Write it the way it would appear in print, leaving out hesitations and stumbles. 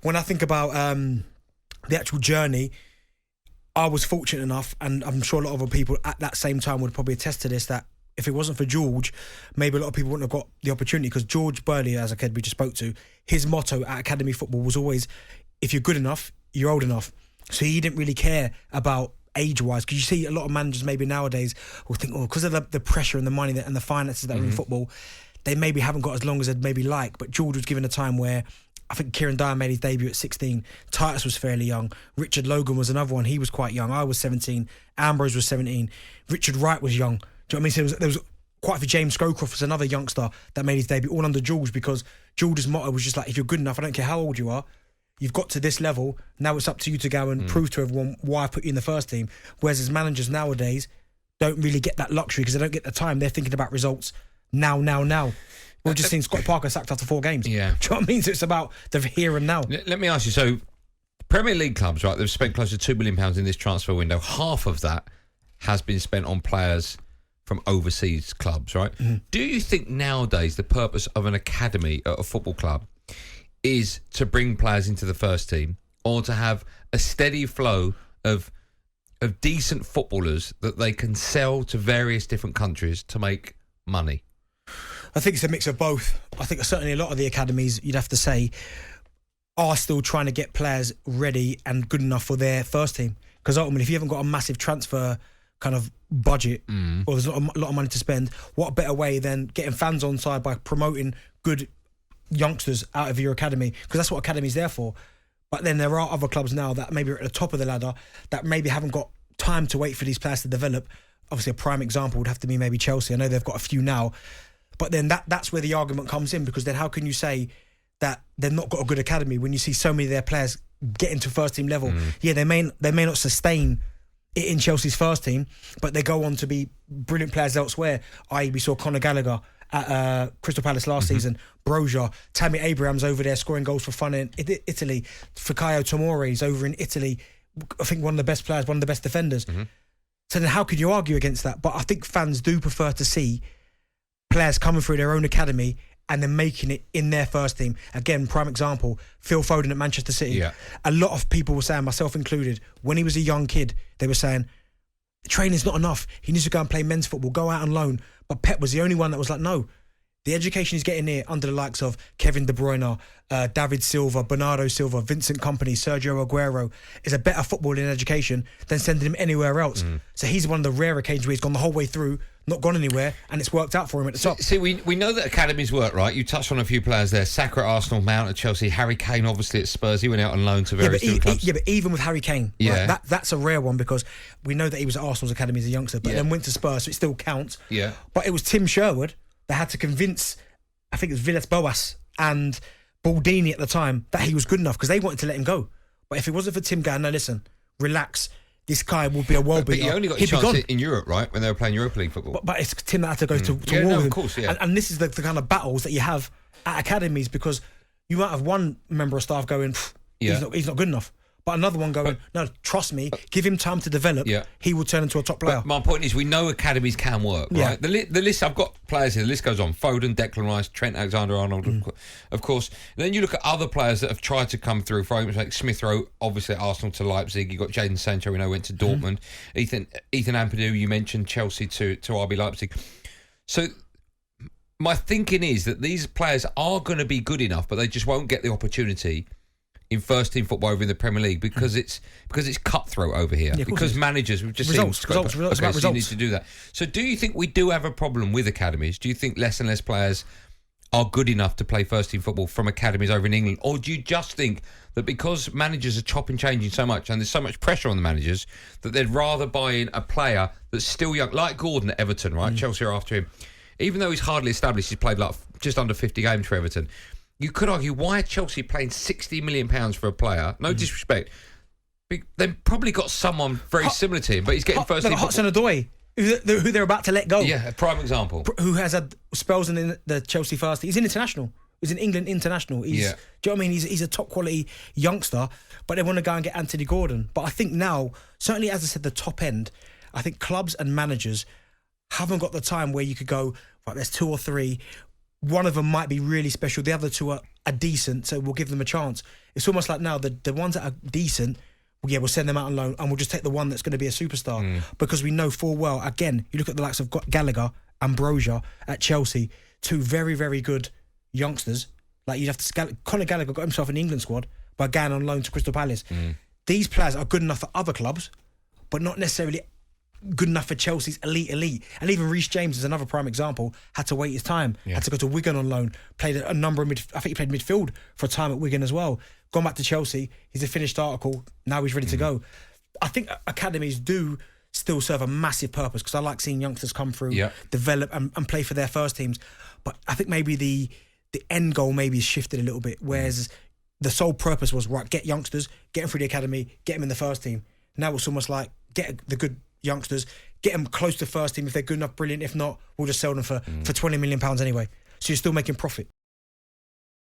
when I think about the actual journey, I was fortunate enough, and I'm sure a lot of other people at that same time would probably attest to this, that if it wasn't for George, maybe a lot of people wouldn't have got the opportunity, because George Burley, as a kid we just spoke to, his motto at academy football was always, if you're good enough, you're old enough. So he didn't really care about age-wise, because you see a lot of managers maybe nowadays will think, because of the pressure and the money and the finances that are in football, they maybe haven't got as long as they'd maybe like. But George was given a time where I think Kieran Dyer made his debut at 16. Titus was fairly young. Richard Logan was another one. He was quite young. I was 17. Ambrose was 17. Richard Wright was young. Do you know what I mean? So there was quite a few. James Scowcroft was another youngster that made his debut, all under George, because George's motto was just like, if you're good enough, I don't care how old you are, you've got to this level, now it's up to you to go and prove to everyone why I put you in the first team. Whereas as managers nowadays don't really get that luxury because they don't get the time. They're thinking about results now. We've just seen Scott Parker sacked after 4 games. Yeah. Do you know what I mean? So it's about the here and now. Let me ask you, so Premier League clubs, right, they've spent close to £2 million in this transfer window. Half of that has been spent on players from overseas clubs, right? Do you think nowadays the purpose of an academy at a football club is to bring players into the first team, or to have a steady flow of decent footballers that they can sell to various different countries to make money? I think it's a mix of both. I think certainly a lot of the academies, you'd have to say, are still trying to get players ready and good enough for their first team. Because ultimately, if you haven't got a massive transfer kind of budget, or there's not a lot of money to spend, what better way than getting fans on side by promoting good youngsters out of your academy? Because that's what academy's there for. But then there are other clubs now that maybe are at the top of the ladder that maybe haven't got time to wait for these players to develop. Obviously, a prime example would have to be maybe Chelsea. I know they've got a few now. But then that's where the argument comes in, because then how can you say that they've not got a good academy when you see so many of their players get into first team level? Yeah, they may not sustain it in Chelsea's first team, but they go on to be brilliant players elsewhere. I.e., we saw Conor Gallagher at Crystal Palace last season, Broja, Tammy Abraham's over there scoring goals for fun in Italy, Fikayo Tomori's over in Italy, I think one of the best players, one of the best defenders. So then how could you argue against that? But I think fans do prefer to see players coming through their own academy and then making it in their first team. Again, prime example, Phil Foden at Manchester City. Yeah. A lot of people were saying, myself included, when he was a young kid, they were saying, training's not enough. He needs to go and play men's football, go out on loan. But Pep was the only one that was like, no. The education he's getting here under the likes of Kevin De Bruyne, David Silva, Bernardo Silva, Vincent Kompany, Sergio Aguero is a better footballing education than sending him anywhere else. So he's one of the rare occasions where he's gone the whole way through, not gone anywhere, and it's worked out for him at the top. See, we know that academies work, right? You touched on a few players there. Saka at Arsenal, Mount at Chelsea, Harry Kane obviously at Spurs. He went out on loan to various different clubs. But even with Harry Kane, right, that's a rare one, because we know that he was at Arsenal's academy as a youngster, but then went to Spurs, so it still counts. Yeah. But it was Tim Sherwood that had to convince, I think it was Villas-Boas and Baldini at the time, that he was good enough, because they wanted to let him go. But if it wasn't for Tim going, no, listen, relax, this guy will be a world beater. But he only got a chance in Europe, right, when they were playing Europa League football. But it's Tim that had to go to war with him. Of course, yeah. And this is the kind of battles that you have at academies, because you might have one member of staff going, he's not good enough. But another one going, no, trust me, give him time to develop, he will turn into a top player. But my point is, we know academies can work, right? The list, I've got players here, the list goes on. Foden, Declan Rice, Trent Alexander-Arnold, of course. And then you look at other players that have tried to come through, for example, like Smith Rowe, obviously at Arsenal to Leipzig. You've got Jadon Sancho, we know, went to Dortmund. Ethan Ampadu, you mentioned Chelsea to RB Leipzig. So my thinking is that these players are going to be good enough, but they just won't get the opportunity in first team football over in the Premier League, because it's cutthroat over here. Because managers, we've just results. So you need to do that. So do you think we do have a problem with academies? Do you think less and less players are good enough to play first team football from academies over in England? Or do you just think that because managers are chopping changing so much and there's so much pressure on the managers that they'd rather buy in a player that's still young, like Gordon at Everton, right? Chelsea are after him. Even though he's hardly established, he's played like just under 50 games for Everton. You could argue, why are Chelsea paying £60 million for a player? No disrespect. They've probably got someone very similar to him, but he's getting first team. Hudson-Odoi, who they're about to let go. Yeah, a prime example. Who has had spells in the Chelsea first. He's international. He's an England international. Do you know what I mean? He's a top quality youngster, but they want to go and get Anthony Gordon. But I think now, certainly as I said, the top end, I think clubs and managers haven't got the time where you could go, right, there's 2 or 3. one of them might be really special. The other two are decent, so we'll give them a chance. It's almost like now the ones that are decent, we'll send them out on loan and we'll just take the one that's going to be a superstar because we know full well. Again, you look at the likes of Gallagher, Ambrosia at Chelsea, two very, very good youngsters. Like you'd have to. Conor Gallagher got himself in the England squad by going on loan to Crystal Palace. These players are good enough for other clubs, but not necessarily good enough for Chelsea's elite. And even Reece James is another prime example. Had to wait his time. Had to go to Wigan on loan. Played a number of I think he played midfield for a time at Wigan as well. Gone back to Chelsea. He's a finished article. Now he's ready to go. I think academies do still serve a massive purpose because I like seeing youngsters come through, develop and play for their first teams. But I think maybe the end goal maybe has shifted a little bit. Whereas the sole purpose was, right, get youngsters, get them through the academy, get them in the first team. Now it's almost like get the good youngsters, get them close to first team. If they're good enough, brilliant. If not, we'll just sell them for £20 million anyway. So you're still making profit.